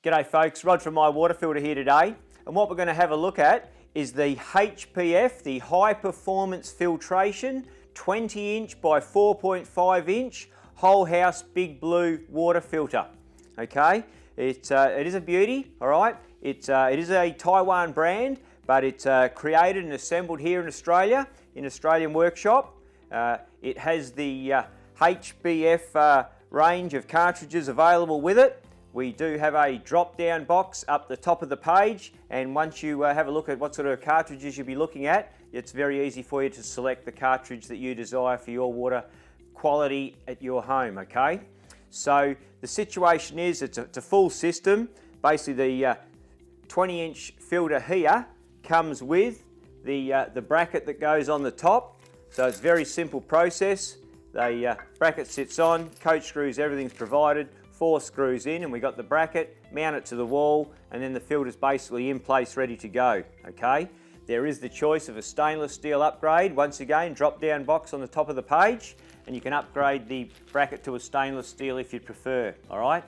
G'day folks, Rod from My Water Filter here today, and what we're going to have a look at is the HPF, the High Performance Filtration 20-inch by 4.5-inch whole house big blue water filter. Okay, it is a beauty, all right. It is a Taiwan brand, but it's created and assembled here in Australia, in Australian workshop. It has the HPF range of cartridges available with it. We do have a drop-down box up the top of the page, and once you have a look at what sort of cartridges you'll be looking at, it's very easy for you to select the cartridge that you desire for your water quality at your home, okay? So the situation is it's a full system. Basically the 20-inch filter here comes with the bracket that goes on the top. So it's a very simple process. The bracket sits on, coach screws, everything's provided, 4 screws in, and we got the bracket, mount it to the wall, and then the filter's basically in place, ready to go, okay? There is the choice of a stainless steel upgrade. Once again, drop down box on the top of the page, and you can upgrade the bracket to a stainless steel if you prefer, all right?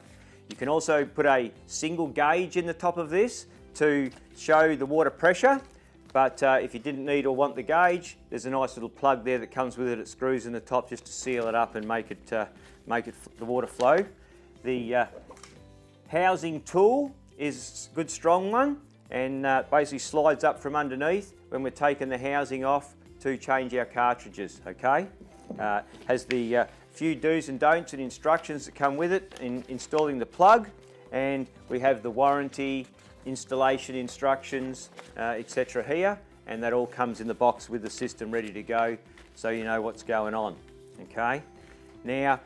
You can also put a single gauge in the top of this to show the water pressure. But if you didn't need or want the gauge, there's a nice little plug there that comes with it. It screws in the top just to seal it up and make it the water flow. The housing tool is a good strong one, and basically slides up from underneath when we're taking the housing off to change our cartridges. Okay, has the few do's and don'ts and instructions that come with it in installing the plug, and we have the warranty, installation instructions, etc. here, and that all comes in the box with the system ready to go, so you know what's going on. Okay, now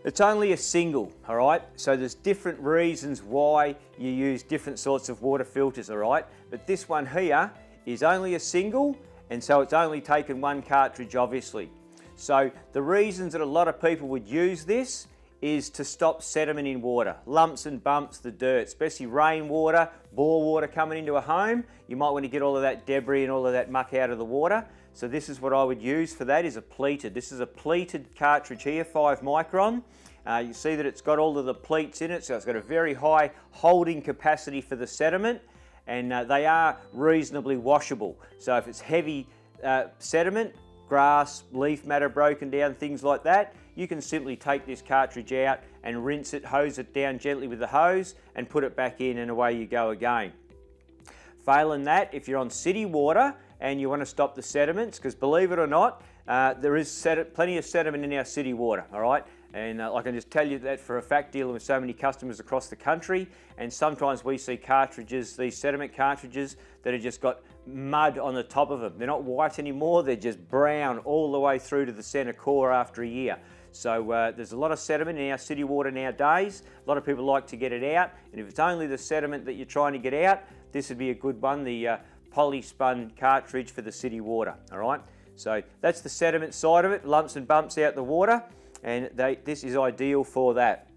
it's only a single, all right, so there's different reasons why you use different sorts of water filters, all right, but this one here is only a single, and so it's only taken one cartridge, obviously. So the reasons that a lot of people would use this is to stop sediment in water, lumps and bumps, the dirt, especially rainwater, bore water coming into a home. You might want to get all of that debris and all of that muck out of the water. So this is what I would use for that, is a pleated. This is a pleated cartridge here, 5 micron. You see that it's got all of the pleats in it, so it's got a very high holding capacity for the sediment, and they are reasonably washable. So if it's heavy sediment, grass, leaf matter broken down, things like that, you can simply take this cartridge out and rinse it, hose it down gently with the hose, and put it back in, and away you go again. Failing that, if you're on city water and you want to stop the sediments, because believe it or not, there is plenty of sediment in our city water, all right? And I can just tell you that for a fact, dealing with so many customers across the country, and sometimes we see cartridges, these sediment cartridges, that have just got mud on the top of them. They're not white anymore, they're just brown all the way through to the center core after a year. So there's a lot of sediment in our city water nowadays. A lot of people like to get it out, and if it's only the sediment that you're trying to get out, this would be a good one, the POLYSPUN cartridge for the city water, all right? So that's the sediment side of it, lumps and bumps out the water, and this is ideal for that.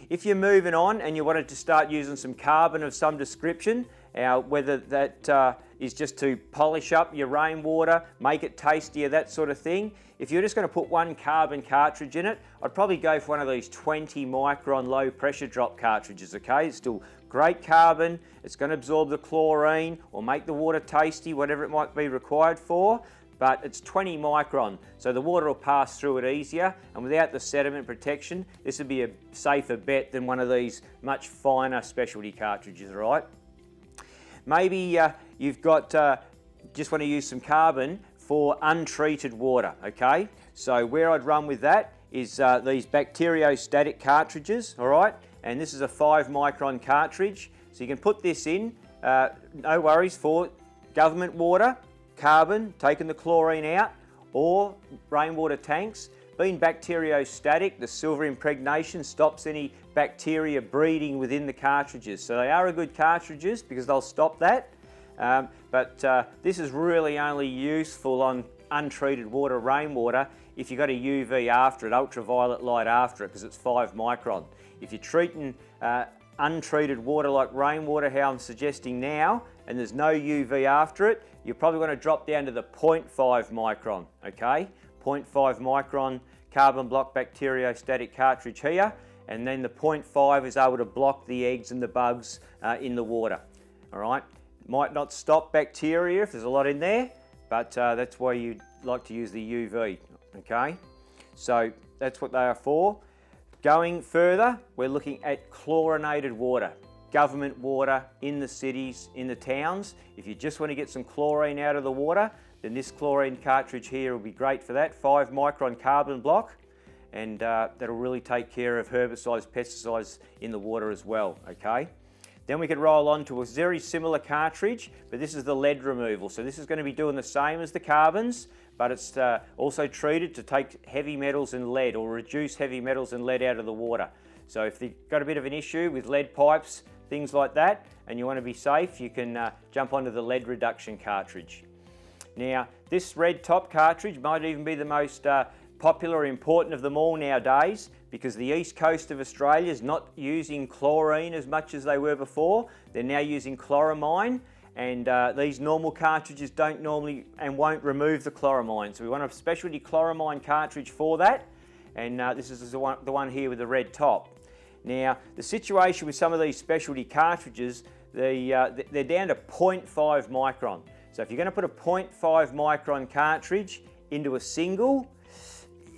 If you're moving on and you wanted to start using some carbon of some description, whether that is just to polish up your rainwater, make it tastier, that sort of thing, if you're just going to put one carbon cartridge in it, I'd probably go for one of these 20 micron low pressure drop cartridges, okay? It's still great carbon, it's going to absorb the chlorine or make the water tasty, whatever it might be required for, but it's 20 micron, so the water will pass through it easier, and without the sediment protection, this would be a safer bet than one of these much finer specialty cartridges, right? Maybe you've got, just want to use some carbon for untreated water, okay? So where I'd run with that is these bacteriostatic cartridges, all right? And this is a 5 micron cartridge, so you can put this in, no worries, for government water, carbon, taking the chlorine out, or rainwater tanks. Being bacteriostatic, the silver impregnation stops any bacteria breeding within the cartridges. So they are a good cartridges because they'll stop that. But this is really only useful on untreated water, rainwater, if you've got a UV after it, ultraviolet light after it, because it's 5 micron. If you're treating untreated water like rainwater, how I'm suggesting now, and there's no UV after it, you're probably going to drop down to the 0.5 micron, okay? 0.5 micron carbon block bacteriostatic cartridge here, and then the 0.5 is able to block the eggs and the bugs in the water. All right, might not stop bacteria if there's a lot in there, but that's why you like to use the UV. Okay, so that's what they are for. Going further, we're looking at chlorinated water, government water in the cities, in the towns. If you just want to get some chlorine out of the water, then this chlorine cartridge here will be great for that. 5 micron carbon block, and that'll really take care of herbicides, pesticides in the water as well, okay? Then we could roll on to a very similar cartridge, but this is the lead removal. So this is going to be doing the same as the carbons, but it's also treated to take heavy metals and lead, or reduce heavy metals and lead out of the water. So if you've got a bit of an issue with lead pipes, things like that, and you want to be safe, you can jump onto the lead reduction cartridge. Now, this red top cartridge might even be the most popular or important of them all nowadays, because the east coast of Australia is not using chlorine as much as they were before. They're now using chloramine, and these normal cartridges don't normally and won't remove the chloramine. So we want a specialty chloramine cartridge for that, and this is the one here with the red top. Now, the situation with some of these specialty cartridges, they're down to 0.5 micron. So if you're going to put a 0.5 micron cartridge into a single,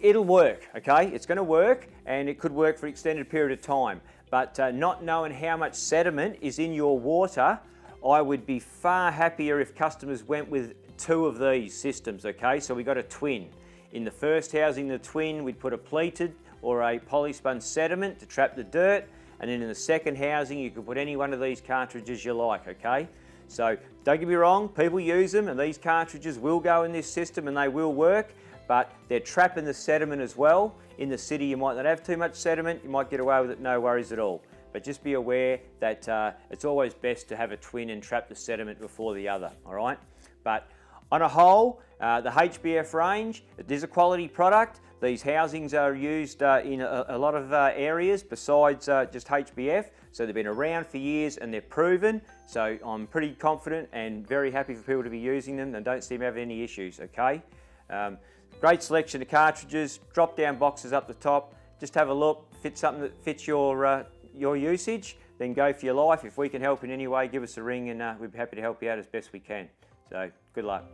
it'll work, okay? It's going to work, and it could work for an extended period of time. But not knowing how much sediment is in your water, I would be far happier if customers went with 2 of these systems, okay? So we got a twin. In the first housing, the twin, we'd put a PLEATED or a POLYSPUN sediment to trap the dirt, and then in the second housing, you could put any one of these cartridges you like, okay? So don't get me wrong, people use them, and these cartridges will go in this system and they will work, but they're trapping the sediment as well. In the city, you might not have too much sediment, you might get away with it, no worries at all. But just be aware that it's always best to have a twin and trap the sediment before the other, all right? But on a whole, the HPF range, it is a quality product. These housings are used in a lot of areas besides just HPF, so they've been around for years and they're proven. So I'm pretty confident and very happy for people to be using them, and don't seem to have any issues, okay? Great selection of cartridges, drop-down boxes up the top. Just have a look, fit something that fits your usage, then go for your life. If we can help in any way, give us a ring, and we'd be happy to help you out as best we can. So good luck.